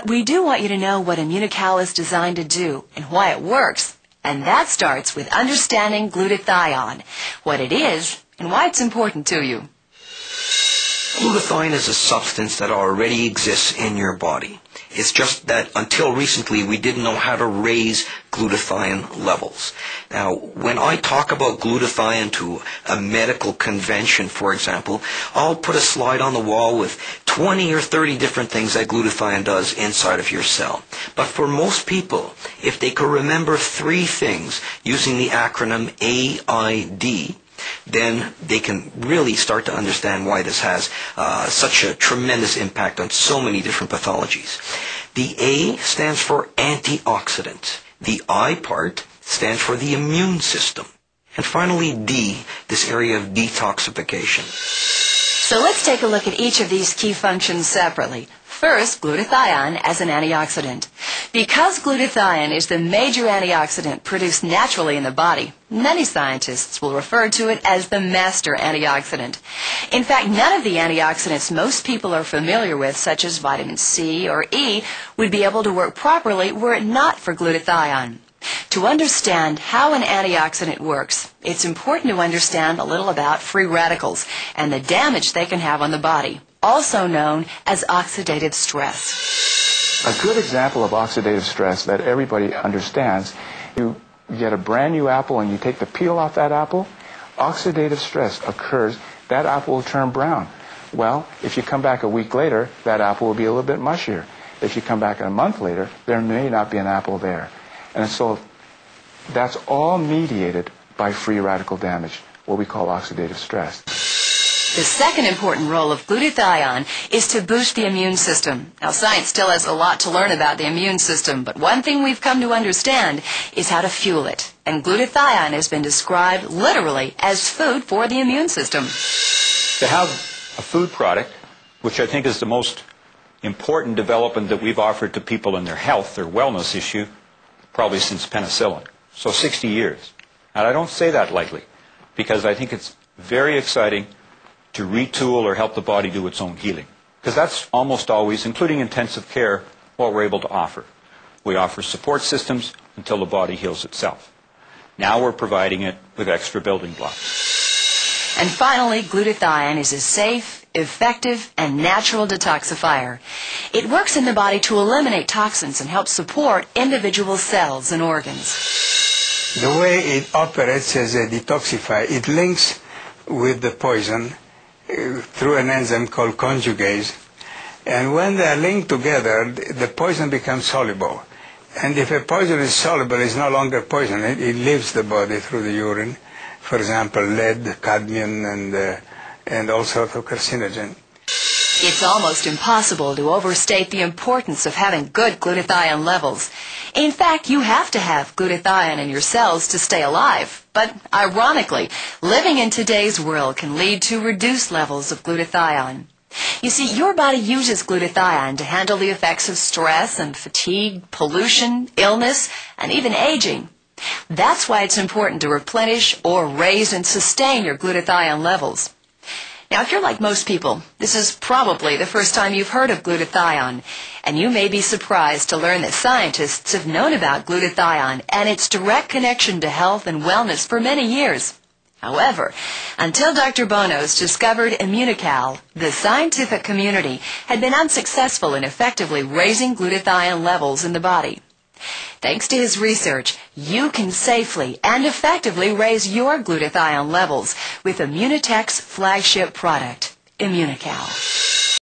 We do want you to know what IMMUNOCAL is designed to do and why it works, and that starts with understanding glutathione, what it is, and why it's important to you. Glutathione is a substance that already exists in your body. It's just that until recently we didn't know how to raise glutathione levels. Now, when I talk about glutathione to a medical convention, for example, I'll put a slide on the wall with 20 or 30 different things that glutathione does inside of your cell. But for most people, if they could remember 3 things using the acronym AID, then they can really start to understand why this has such a tremendous impact on so many different pathologies. The A stands for antioxidant. The I part stands for the immune system. And finally, D, this area of detoxification. So let's take a look at each of these key functions separately. First, glutathione as an antioxidant. Because glutathione is the major antioxidant produced naturally in the body, many scientists will refer to it as the master antioxidant. In fact, none of the antioxidants most people are familiar with, such as vitamin C or E, would be able to work properly were it not for glutathione. To understand how an antioxidant works, it's important to understand a little about free radicals and the damage they can have on the body, also known as oxidative stress. A good example of oxidative stress that everybody understands, you get a brand new apple and you take the peel off that apple, oxidative stress occurs, that apple will turn brown. Well, if you come back a week later, that apple will be a little bit mushier. If you come back a month later, there may not be an apple there. And so that's all mediated by free radical damage, what we call oxidative stress. The second important role of glutathione is to boost the immune system. Now, science still has a lot to learn about the immune system, but one thing we've come to understand is how to fuel it. And glutathione has been described literally as food for the immune system. To have a food product, which I think is the most important development that we've offered to people in their health, their wellness issue, probably since penicillin. So 60 years. And I don't say that lightly, because I think it's very exciting to retool or help the body do its own healing. Because that's almost always, including intensive care, what we're able to offer. We offer support systems until the body heals itself. Now we're providing it with extra building blocks. And finally, glutathione is a safe, effective, and natural detoxifier. It works in the body to eliminate toxins and help support individual cells and organs. The way it operates as a detoxifier, it links with the poison through an enzyme called conjugase. And when they are linked together, the poison becomes soluble. And if a poison is soluble, it's no longer poison. It leaves the body through the urine. For example, lead, cadmium, and all sorts of carcinogen. It's almost impossible to overstate the importance of having good glutathione levels. In fact, you have to have glutathione in your cells to stay alive. But ironically, living in today's world can lead to reduced levels of glutathione. You see, your body uses glutathione to handle the effects of stress and fatigue, pollution, illness, and even aging. That's why it's important to replenish or raise and sustain your glutathione levels. Now, if you're like most people, this is probably the first time you've heard of glutathione, and you may be surprised to learn that scientists have known about glutathione and its direct connection to health and wellness for many years. However, until Dr. Bonos discovered IMMUNOCAL, the scientific community had been unsuccessful in effectively raising glutathione levels in the body. Thanks to his research, you can safely and effectively raise your glutathione levels with Immunotech's flagship product, IMMUNOCAL.